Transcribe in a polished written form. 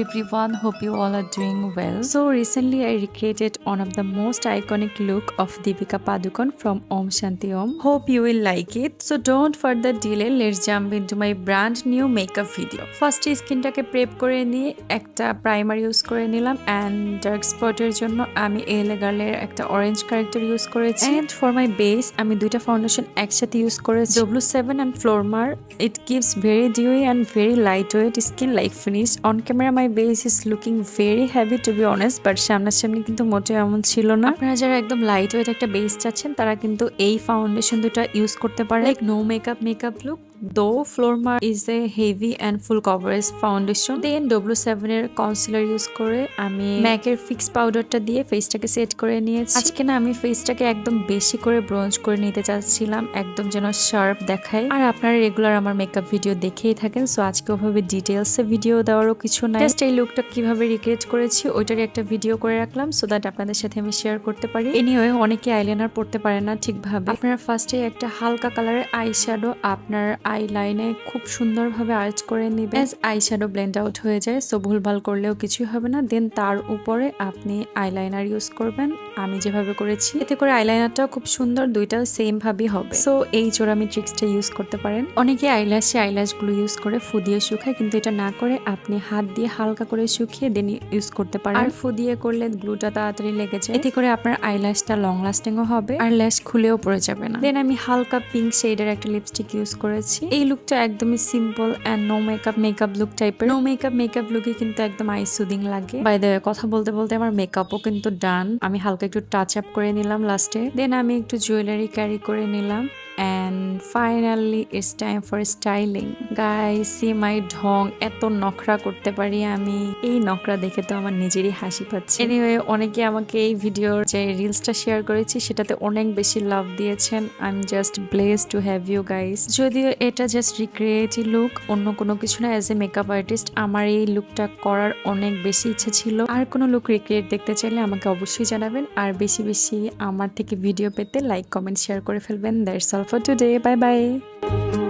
everyone, hope you all are doing well. So recently I recreated one of the most iconic look of Deepika Padukone from Om Shanti Om. Hope you will like it. So don't further delay, let's jump into my brand new makeup video. First স্কিনটাকে prep করে নিয়ে একটা primer use করে নিলাম and dark স্পটের জন্য আমি এলেগালের একটা orange corrector use করেছি এন্ড ফর মাই বেস আমি দুইটা ফাউন্ডেশন একসাথে ইউজ করেছি W7 and Flormar. It gives very dewy and very lightweight skin like finish. On camera my base is looking very heavy to be honest, but সামনাসামনি কিন্তু মোটেও এমন ছিল না। আপনারা যারা একদম লাইটওয়েট একটা বেস চাচ্ছেন তারা কিন্তু এই ফাউন্ডেশন দুটো ইউজ করতে পারেন, like no makeup look. Though Flormar is a heavy and full coverage foundation, then W7 এর কনসিলার ইউজ করে আমি MAC এর ফিক্স পাউডারটা দিয়ে ফেসটাকে সেট করে নিয়েছি। আজকে না আমি ফেসটাকে একদম বেশি করে ব্রোঞ্জ করে নিতে চাচ্ছিলাম, একদম যেন শার্প দেখায়। আর আপনারা রেগুলার আমার মেকআপ ভিডিও দেখেই থাকেন, সো আজকে ওভাবে ডিটেলসে ভিডিও দেওয়ারও কিছু নাই। জাস্ট এই লুকটা কিভাবে রিক্রিয়েট করেছি ওইটারই একটা ভিডিও করে রাখলাম সো দ্যাট আপনাদের সাথে আমি শেয়ার করতে পারি। এনিওয়ে অনেকে আইলাইনার পড়তে পারে না ঠিকভাবে। আপনারা ফার্স্টে একটা হালকা কালারের আই শ্যাডো আপনার আই লাইনে খুব সুন্দরভাবে আর্চ করে নেবেন। আই শ্যাডো ব্লেন্ড আউট হয়ে যায়, সো ভুলভাল করলেও কিছুই হবে না। দেন তার উপরে আপনি আইলাইনার ইউজ করবেন আমি যেভাবে করেছি, এতে করে আইলাইনারটাও খুব সুন্দর, দুইটা সেম ভাবেই হবে। সো এই চোরামি ট্রিক্সটা ইউজ করতে পারেন। অনেকে আইল্যাশ গুলো ইউজ করে ফু দিয়ে শুকায়, কিন্তু এটা না করে আপনি হাত দিয়ে হালকা করে শুকিয়ে দেন ইউজ করতে পারেন। আর ফু দিয়ে করলে গ্লুটা তাড়াতাড়ি লেগে যায়, এতে করে আপনার আইল্যাশটা লং লাস্টিংও হবে আর ল্যাশ খুলেও পড়ে যাবে না। দেন আমি হালকা পিঙ্ক শেডের একটা লিপস্টিক ইউজ করেছি। এই লুকটা একদমই simple and no makeup look টাইপের। নো মেকআপ লুকে কিন্তু একদম আই সুদিং লাগে। বাই দ্য ওয়ে কথা বলতে বলতে আমার মেকআপও কিন্তু ডান। আমি হালকা একটু টাচ আপ করে নিলাম লাস্টে। দেন আমি একটু জুয়েলারি ক্যারি করে নিলাম and finally it's time for styling. Guys, see my ঢং, এত নখরা করতে পারি আমি। এই নখরা দেখে তো আমার নিজেরই হাসি পাচ্ছে। এনিওয়ে অনেকে আমাকে এই ভিডিওর যে রিলসটা শেয়ার করেছি সেটাতে অনেক বেশি লাভ দিয়েছেন। I am just blessed to have you guys. যদিও এটা জাস্ট রিক্রিয়েটিভ লুক, অন্য কোনো কিছু না। অ্যাজ এ মেকআপ আর্টিস্ট আমার এই লুকটা করার অনেক বেশি ইচ্ছে ছিল। আর কোনো লুক রিক্রিয়েট দেখতে চাইলে আমাকে অবশ্যই জানাবেন। আর বেশি বেশি আমার থেকে ভিডিও পেতে লাইক কমেন্ট শেয়ার করে ফেলবেন। That's all for today. Bye bye.